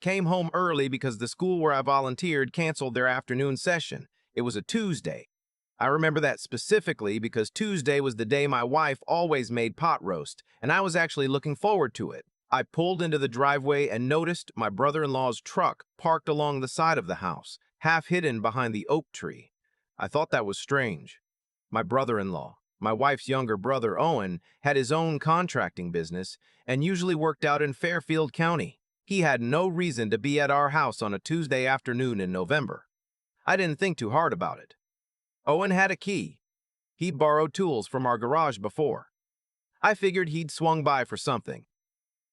Came home early because the school where I volunteered canceled their afternoon session. It was a Tuesday. I remember that specifically because Tuesday was the day my wife always made pot roast, and I was actually looking forward to it. I pulled into the driveway and noticed my brother-in-law's truck parked along the side of the house, half hidden behind the oak tree. I thought that was strange. My brother-in-law, my wife's younger brother Owen, had his own contracting business and usually worked out in Fairfield County. He had no reason to be at our house on a Tuesday afternoon in November. I didn't think too hard about it. Owen had a key. He'd borrowed tools from our garage before. I figured he'd swung by for something.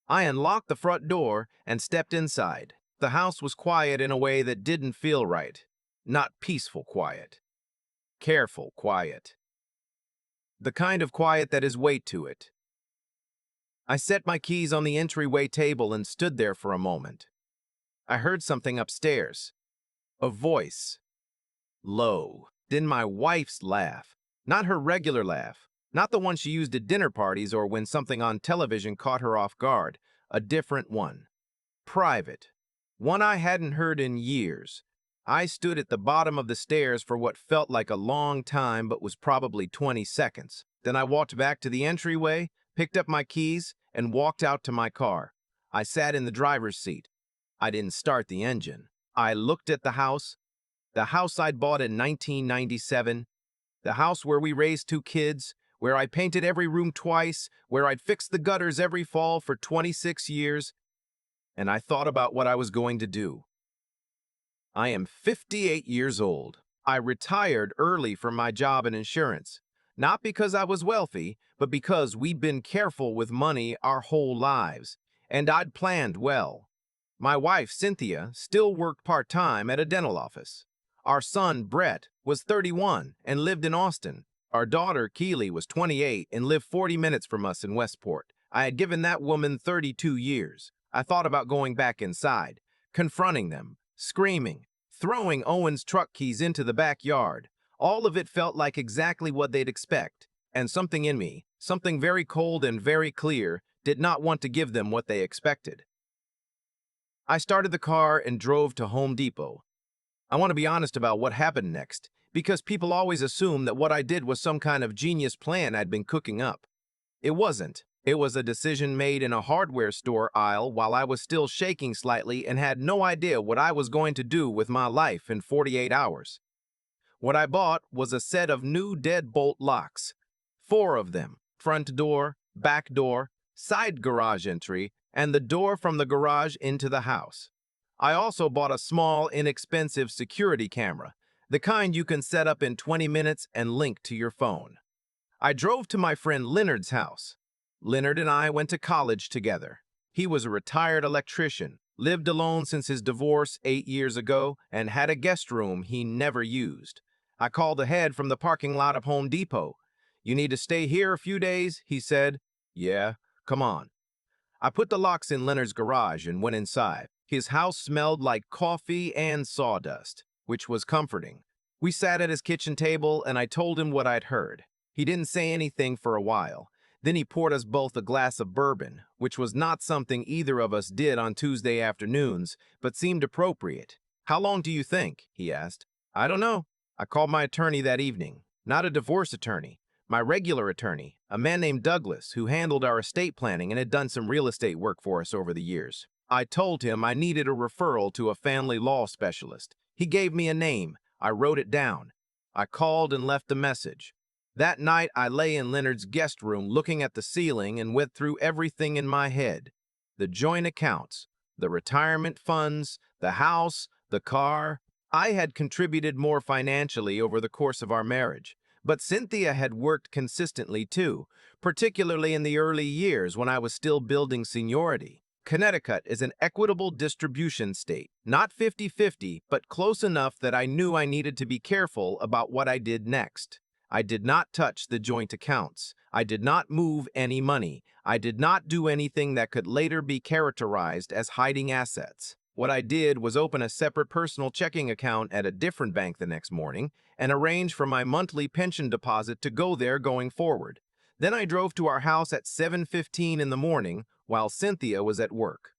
I unlocked the front door and stepped inside. The house was quiet in a way that didn't feel right. Not peaceful quiet. Careful quiet. The kind of quiet that has weight to it. I set my keys on the entryway table and stood there for a moment. I heard something upstairs. A voice. Low. Then my wife's laugh. Not her regular laugh. Not the one she used at dinner parties or when something on television caught her off guard. A different one. Private. One I hadn't heard in years. I stood at the bottom of the stairs for what felt like a long time but was probably 20 seconds. Then I walked back to the entryway, picked up my keys, and walked out to my car. I sat in the driver's seat. I didn't start the engine. I looked at the house I'd bought in 1997, the house where we raised 2 kids, where I painted every room twice, where I'd fixed the gutters every fall for 26 years, and I thought about what I was going to do. I am 58 years old. I retired early from my job in insurance, not because I was wealthy, but because we'd been careful with money our whole lives, and I'd planned well. My wife, Cynthia, still worked part-time at a dental office. Our son, Brett, was 31 and lived in Austin. Our daughter, Keely, was 28 and lived 40 minutes from us in Westport. I had given that woman 32 years. I thought about going back inside, confronting them, screaming, throwing Owen's truck keys into the backyard. All of it felt like exactly what they'd expect, and something in me, something very cold and very clear, did not want to give them what they expected. I started the car and drove to Home Depot. I want to be honest about what happened next, because people always assume that what I did was some kind of genius plan I'd been cooking up. It wasn't. It was a decision made in a hardware store aisle while I was still shaking slightly and had no idea what I was going to do with my life in 48 hours. What I bought was a set of new deadbolt locks. 4 of them: front door, back door, side garage entry, and the door from the garage into the house. I also bought a small, inexpensive security camera, the kind you can set up in 20 minutes and link to your phone. I drove to my friend Leonard's house. Leonard and I went to college together. He was a retired electrician, lived alone since his divorce 8 years ago, and had a guest room he never used. I called ahead from the parking lot of Home Depot. "You need to stay here a few days," he said. "Yeah, come on." I put the locks in Leonard's garage and went inside. His house smelled like coffee and sawdust, which was comforting. We sat at his kitchen table and I told him what I'd heard. He didn't say anything for a while. Then he poured us both a glass of bourbon, which was not something either of us did on Tuesday afternoons, but seemed appropriate. "How long do you think?" he asked. "I don't know." I called my attorney that evening. Not a divorce attorney. My regular attorney, a man named Douglas, who handled our estate planning and had done some real estate work for us over the years. I told him I needed a referral to a family law specialist. He gave me a name. I wrote it down. I called and left a message. That night, I lay in Leonard's guest room looking at the ceiling and went through everything in my head. The joint accounts, the retirement funds, the house, the car. I had contributed more financially over the course of our marriage, but Cynthia had worked consistently too, particularly in the early years when I was still building seniority. Connecticut is an equitable distribution state, not 50-50, but close enough that I knew I needed to be careful about what I did next. I did not touch the joint accounts. I did not move any money. I did not do anything that could later be characterized as hiding assets. What I did was open a separate personal checking account at a different bank the next morning and arrange for my monthly pension deposit to go there going forward. Then I drove to our house at 7:15 in the morning while Cynthia was at work.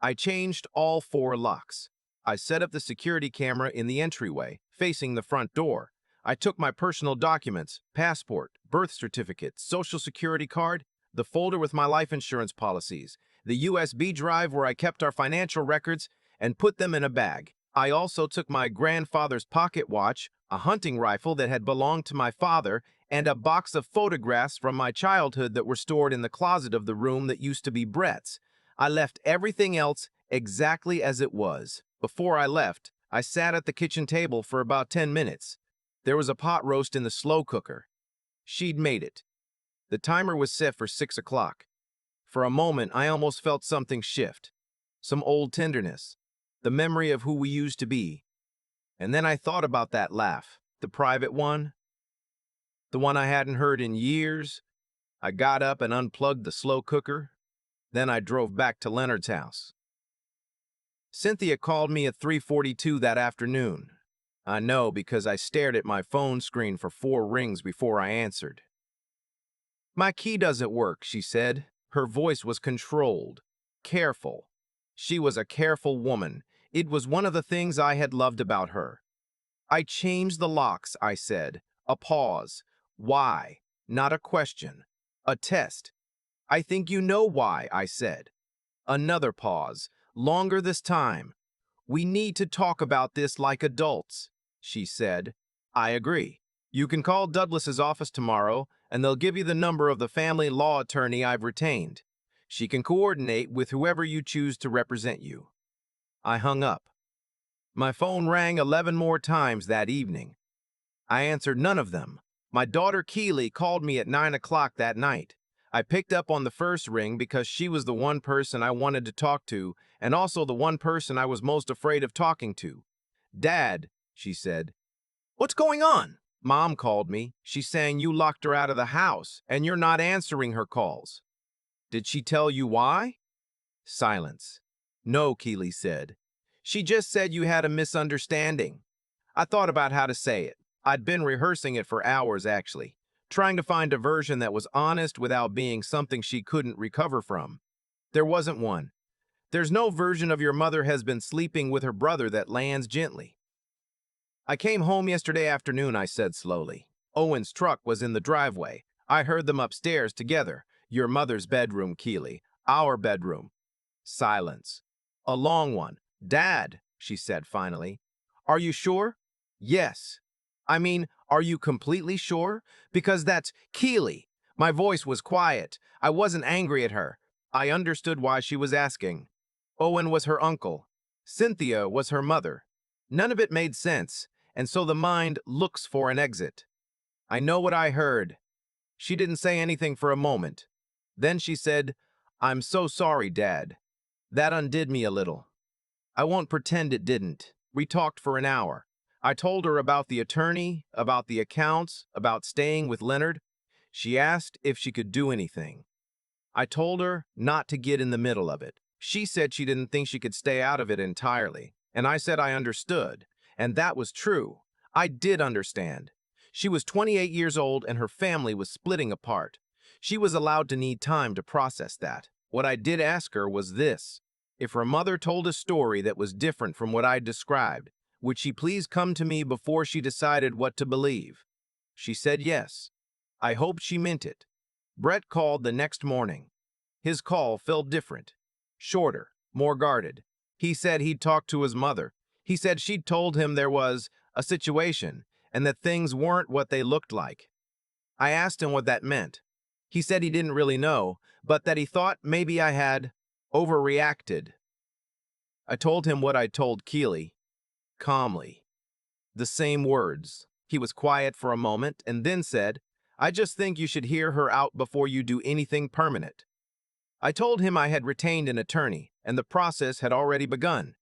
I changed all 4 locks. I set up the security camera in the entryway, facing the front door. I took my personal documents, passport, birth certificate, social security card, the folder with my life insurance policies, the USB drive where I kept our financial records, and put them in a bag. I also took my grandfather's pocket watch, a hunting rifle that had belonged to my father, and a box of photographs from my childhood that were stored in the closet of the room that used to be Brett's. I left everything else exactly as it was. Before I left, I sat at the kitchen table for about 10 minutes. There was a pot roast in the slow cooker. She'd made it. The timer was set for 6 o'clock. For a moment, I almost felt something shift. Some old tenderness. The memory of who we used to be. And then I thought about that laugh. The private one. The one I hadn't heard in years. I got up and unplugged the slow cooker. Then I drove back to Leonard's house. Cynthia called me at 3:42 that afternoon. I know because I stared at my phone screen for 4 rings before I answered. "My key doesn't work," she said. Her voice was controlled, careful. She was a careful woman. It was one of the things I had loved about her. "I changed the locks," I said. A pause. Why? Not a question. A test. "I think you know why," I said. Another pause. Longer this time. "We need to talk about this like adults," she said. "I agree. You can call Douglas's office tomorrow, and they'll give you the number of the family law attorney I've retained. She can coordinate with whoever you choose to represent you." I hung up. My phone rang 11 more times that evening. I answered none of them. My daughter Keely called me at 9 o'clock that night. I picked up on the first ring because she was the one person I wanted to talk to, and also the one person I was most afraid of talking to. "Dad," she said. "What's going on?" "Mom called me. She's saying you locked her out of the house, and you're not answering her calls." "Did she tell you why?" Silence. "No," Keely said. "She just said you had a misunderstanding." I thought about how to say it. I'd been rehearsing it for hours, actually, trying to find a version that was honest without being something she couldn't recover from. There wasn't one. There's no version of your mother has been sleeping with her brother that lands gently. "I came home yesterday afternoon," I said slowly. "Owen's truck was in the driveway. I heard them upstairs together. Your mother's bedroom, Keely. Our bedroom." Silence. A long one. "Dad," she said finally. "Are you sure?" "Yes." "I mean, are you completely sure? Because that's Keely." My voice was quiet. I wasn't angry at her. I understood why she was asking. Owen was her uncle. Cynthia was her mother. None of it made sense, and so the mind looks for an exit. "I know what I heard." She didn't say anything for a moment. Then she said, "I'm so sorry, Dad." That undid me a little. I won't pretend it didn't. We talked for an hour. I told her about the attorney, about the accounts, about staying with Leonard. She asked if she could do anything. I told her not to get in the middle of it. She said she didn't think she could stay out of it entirely, and I said I understood, and that was true. I did understand. She was 28 years old and her family was splitting apart. She was allowed to need time to process that. What I did ask her was this: if her mother told a story that was different from what I described, would she please come to me before she decided what to believe? She said yes. I hoped she meant it. Brett called the next morning. His call felt different. Shorter, more guarded. He said he'd talked to his mother. He said she'd told him there was a situation and that things weren't what they looked like. I asked him what that meant. He said he didn't really know, but that he thought maybe I had overreacted. I told him what I told Keely, calmly. The same words. He was quiet for a moment and then said, "I just think you should hear her out before you do anything permanent." I told him I had retained an attorney and the process had already begun.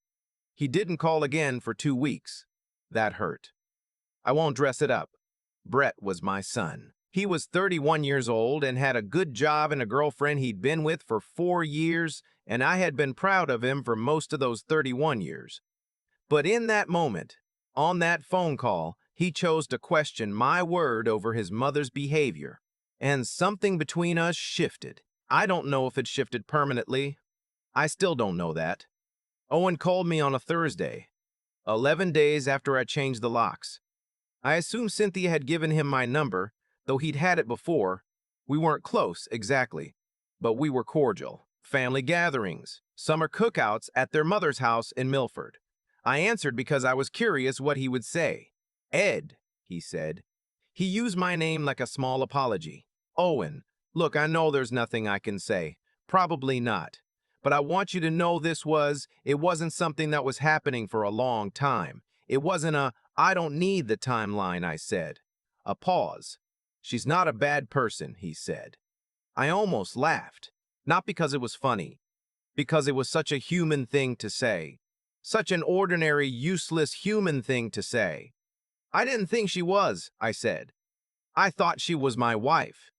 He didn't call again for 2 weeks. That hurt. I won't dress it up. Brett was my son. He was 31 years old and had a good job and a girlfriend he'd been with for 4 years, and I had been proud of him for most of those 31 years. But in that moment, on that phone call, he chose to question my word over his mother's behavior, and something between us shifted. I don't know if it shifted permanently. I still don't know that. Owen called me on a Thursday, 11 days after I changed the locks. I assumed Cynthia had given him my number, though he'd had it before. We weren't close, exactly, but we were cordial. Family gatherings, summer cookouts at their mother's house in Milford. I answered because I was curious what he would say. Ed, he said. He used my name like a small apology. Owen, look, I know there's nothing I can say. Probably not. But I want you to know it wasn't something that was happening for a long time. It wasn't I don't need the timeline, I said. A pause. She's not a bad person, he said. I almost laughed. Not because it was funny, because it was such a human thing to say. Such an ordinary, useless human thing to say. I didn't think she was, I said. I thought she was my wife.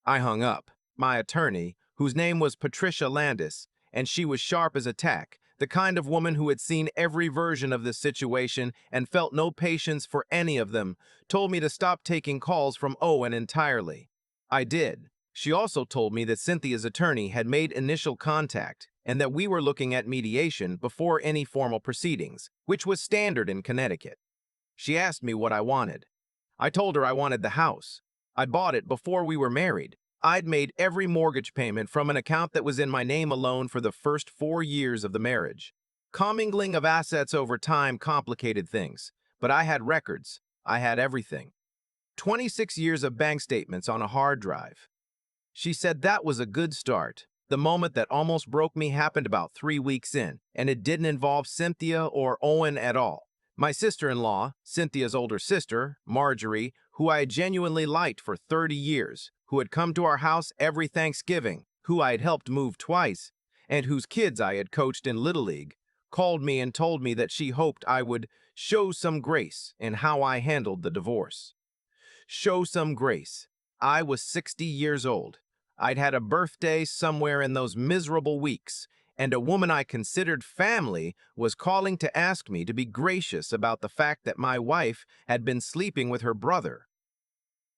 I hung up. My attorney, whose name was Patricia Landis, and she was sharp as a tack, the kind of woman who had seen every version of this situation and felt no patience for any of them, told me to stop taking calls from Owen entirely. I did. She also told me that Cynthia's attorney had made initial contact and that we were looking at mediation before any formal proceedings, which was standard in Connecticut. She asked me what I wanted. I told her I wanted the house. I bought it before we were married. I'd made every mortgage payment from an account that was in my name alone for the first 4 years of the marriage. Commingling of assets over time complicated things, but I had records. I had everything. 26 years of bank statements on a hard drive. She said that was a good start. The moment that almost broke me happened about 3 weeks in, and it didn't involve Cynthia or Owen at all. My sister-in-law, Cynthia's older sister, Marjorie, who I had genuinely liked for 30 years, who had come to our house every Thanksgiving, who I had helped move twice, and whose kids I had coached in Little League, called me and told me that she hoped I would show some grace in how I handled the divorce. Show some grace. I was 60 years old. I'd had a birthday somewhere in those miserable weeks, and a woman I considered family was calling to ask me to be gracious about the fact that my wife had been sleeping with her brother.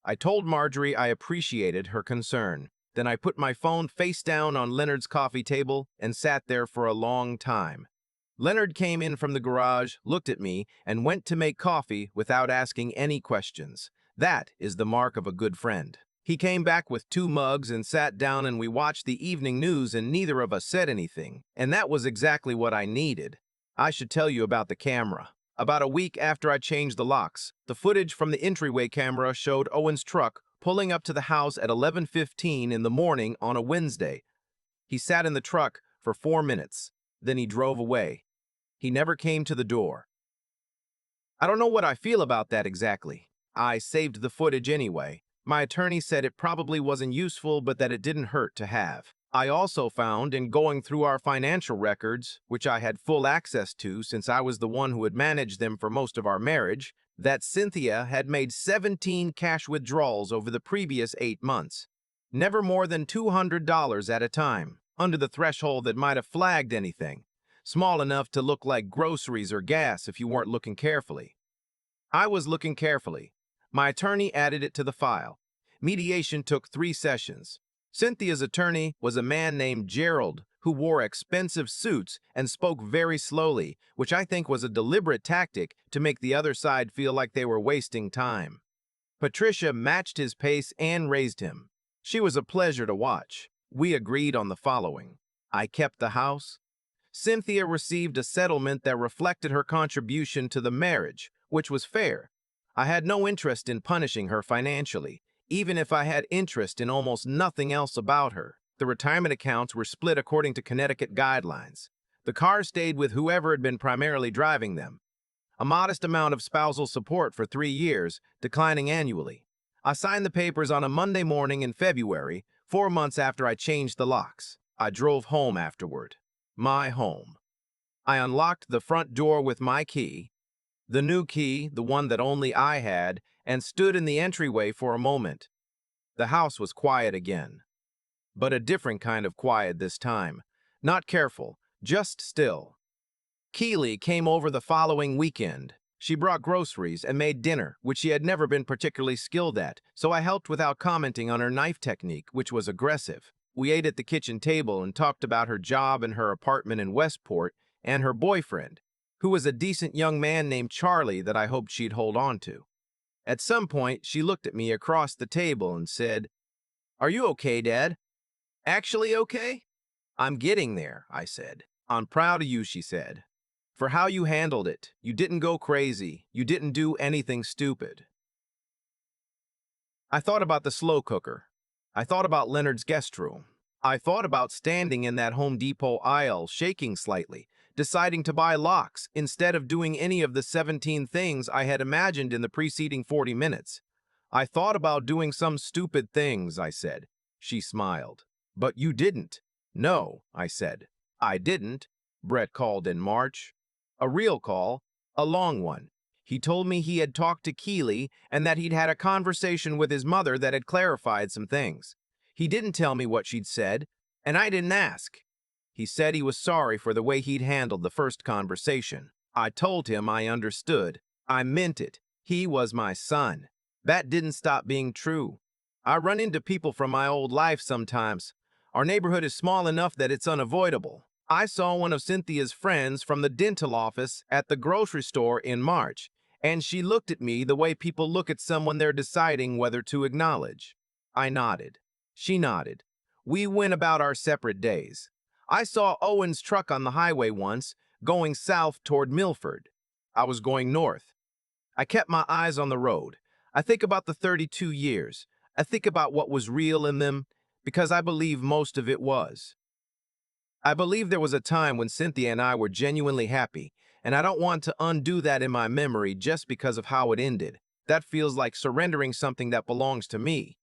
I told Marjorie I appreciated her concern. Then I put my phone face down on Leonard's coffee table and sat there for a long time. Leonard came in from the garage, looked at me, and went to make coffee without asking any questions. That is the mark of a good friend. He came back with 2 mugs and sat down, and we watched the evening news, and neither of us said anything. And that was exactly what I needed. I should tell you about the camera. About a week after I changed the locks, the footage from the entryway camera showed Owen's truck pulling up to the house at 11:15 in the morning on a Wednesday. He sat in the truck for 4 minutes. Then he drove away. He never came to the door. I don't know what I feel about that exactly. I saved the footage anyway. My attorney said it probably wasn't useful, but that it didn't hurt to have. I also found, in going through our financial records, which I had full access to since I was the one who had managed them for most of our marriage, that Cynthia had made 17 cash withdrawals over the previous 8 months. Never more than $200 at a time, under the threshold that might have flagged anything, small enough to look like groceries or gas if you weren't looking carefully. I was looking carefully. My attorney added it to the file. Mediation took 3 sessions. Cynthia's attorney was a man named Gerald, who wore expensive suits and spoke very slowly, which I think was a deliberate tactic to make the other side feel like they were wasting time. Patricia matched his pace and raised him. She was a pleasure to watch. We agreed on the following. I kept the house. Cynthia received a settlement that reflected her contribution to the marriage, which was fair. I had no interest in punishing her financially, even if I had interest in almost nothing else about her. The retirement accounts were split according to Connecticut guidelines. The car stayed with whoever had been primarily driving them. A modest amount of spousal support for 3 years, declining annually. I signed the papers on a Monday morning in February, 4 months after I changed the locks. I drove home afterward. My home. I unlocked the front door with my key, the new key, the one that only I had, and stood in the entryway for a moment. The house was quiet again. But a different kind of quiet this time. Not careful, just still. Keely came over the following weekend. She brought groceries and made dinner, which she had never been particularly skilled at, so I helped without commenting on her knife technique, which was aggressive. We ate at the kitchen table and talked about her job and her apartment in Westport, and her boyfriend, who was a decent young man named Charlie that I hoped she'd hold on to. At some point, she looked at me across the table and said, "Are you okay, Dad?" "Actually okay?" "I'm getting there," I said. "I'm proud of you," she said, "for how you handled it. You didn't go crazy. You didn't do anything stupid." I thought about the slow cooker. I thought about Leonard's guest room. I thought about standing in that Home Depot aisle, shaking slightly, deciding to buy locks instead of doing any of the 17 things I had imagined in the preceding 40 minutes. I thought about doing some stupid things, I said. She smiled. "But you didn't." "No," I said. "I didn't." Brett called in March. A real call, a long one. He told me he had talked to Keeley and that he'd had a conversation with his mother that had clarified some things. He didn't tell me what she'd said, and I didn't ask. He said he was sorry for the way he'd handled the first conversation. I told him I understood. I meant it. He was my son. That didn't stop being true. I run into people from my old life sometimes. Our neighborhood is small enough that it's unavoidable. I saw one of Cynthia's friends from the dental office at the grocery store in March, and she looked at me the way people look at someone they're deciding whether to acknowledge. I nodded. She nodded. We went about our separate days. I saw Owen's truck on the highway once, going south toward Milford. I was going north. I kept my eyes on the road. I think about the 32 years. I think about what was real in them, because I believe most of it was. I believe there was a time when Cynthia and I were genuinely happy, and I don't want to undo that in my memory just because of how it ended. That feels like surrendering something that belongs to me.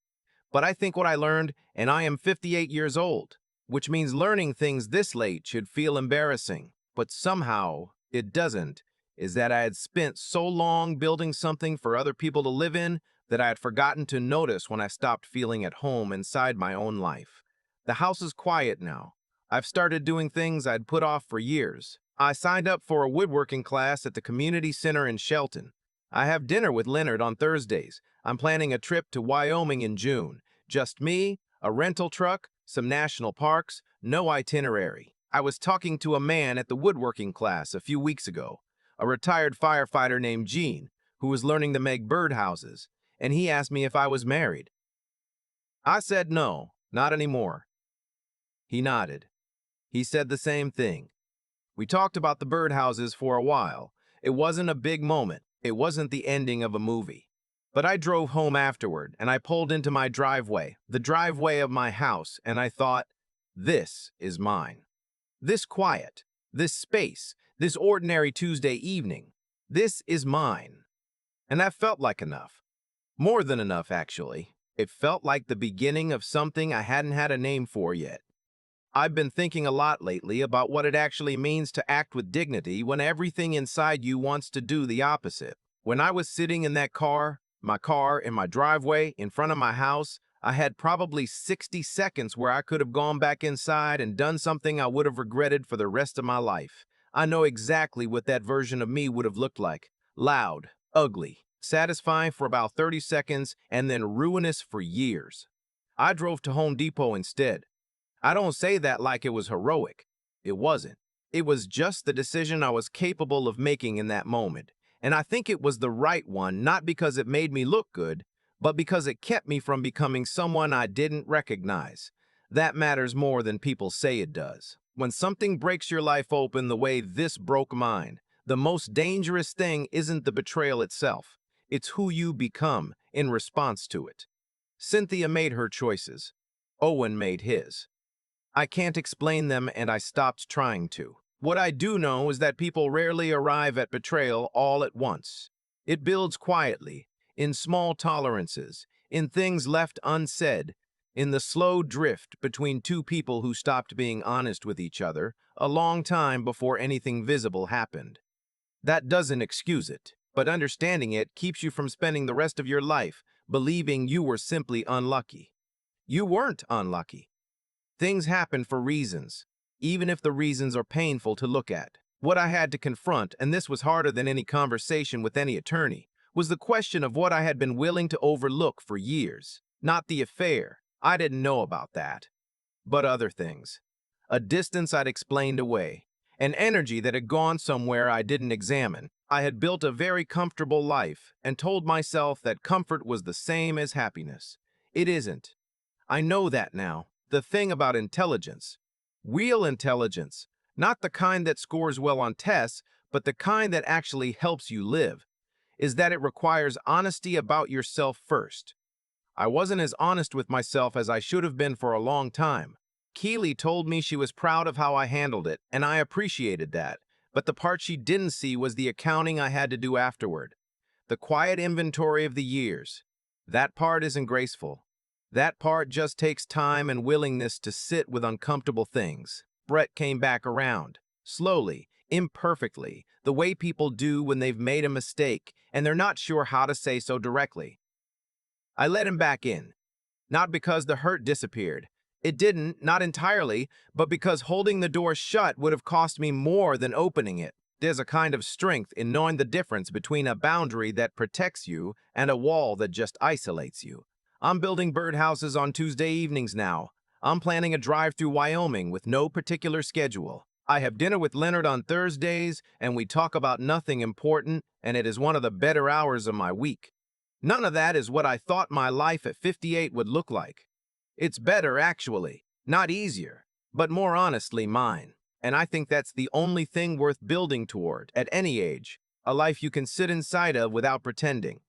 But I think what I learned, and I am 58 years old, which means learning things this late should feel embarrassing, but somehow it doesn't, is that I had spent so long building something for other people to live in that I had forgotten to notice when I stopped feeling at home inside my own life. The house is quiet now. I've started doing things I'd put off for years. I signed up for a woodworking class at the community center in Shelton. I have dinner with Leonard on Thursdays. I'm planning a trip to Wyoming in June. Just me, a rental truck, some national parks, no itinerary. I was talking to a man at the woodworking class a few weeks ago, a retired firefighter named Gene, who was learning to make birdhouses, and he asked me if I was married. I said no, not anymore. He nodded. He said the same thing. We talked about the birdhouses for a while. It wasn't a big moment. It wasn't the ending of a movie. But I drove home afterward, and I pulled into my driveway, the driveway of my house, and I thought, this is mine. This quiet, this space, this ordinary Tuesday evening, this is mine. And that felt like enough. More than enough, actually. It felt like the beginning of something I hadn't had a name for yet. I've been thinking a lot lately about what it actually means to act with dignity when everything inside you wants to do the opposite. When I was sitting in that car, my car in my driveway, in front of my house, I had probably 60 seconds where I could have gone back inside and done something I would have regretted for the rest of my life. I know exactly what that version of me would have looked like. Loud, ugly, satisfying for about 30 seconds, and then ruinous for years. I drove to Home Depot instead. I don't say that like it was heroic. It wasn't. It was just the decision I was capable of making in that moment. And I think it was the right one, not because it made me look good, but because it kept me from becoming someone I didn't recognize. That matters more than people say it does. When something breaks your life open the way this broke mine, the most dangerous thing isn't the betrayal itself. It's who you become in response to it. Cynthia made her choices. Owen made his. I can't explain them, and I stopped trying to. What I do know is that people rarely arrive at betrayal all at once. It builds quietly, in small tolerances, in things left unsaid, in the slow drift between two people who stopped being honest with each other a long time before anything visible happened. That doesn't excuse it, but understanding it keeps you from spending the rest of your life believing you were simply unlucky. You weren't unlucky. Things happen for reasons, even if the reasons are painful to look at. What I had to confront, and this was harder than any conversation with any attorney, was the question of what I had been willing to overlook for years. Not the affair. I didn't know about that. But other things. A distance I'd explained away. an energy that had gone somewhere I didn't examine. I had built a very comfortable life and told myself that comfort was the same as happiness. It isn't. I know that now. The thing about intelligence, real intelligence, not the kind that scores well on tests, but the kind that actually helps you live, is that it requires honesty about yourself first. I wasn't as honest with myself as I should have been for a long time. Keely told me she was proud of how I handled it, and I appreciated that. But the part she didn't see was the accounting I had to do afterward. The quiet inventory of the years. That part isn't graceful. That part just takes time and willingness to sit with uncomfortable things. Brett came back around. Slowly, imperfectly, the way people do when they've made a mistake and they're not sure how to say so directly. I let him back in. Not because the hurt disappeared. It didn't, not entirely, but because holding the door shut would have cost me more than opening it. There's a kind of strength in knowing the difference between a boundary that protects you and a wall that just isolates you. I'm building birdhouses on Tuesday evenings now. I'm planning a drive through Wyoming with no particular schedule. I have dinner with Leonard on Thursdays, and we talk about nothing important, and it is one of the better hours of my week. None of that is what I thought my life at 58 would look like. It's better, actually. Not easier, but more honestly mine. And I think that's the only thing worth building toward at any age, a life you can sit inside of without pretending.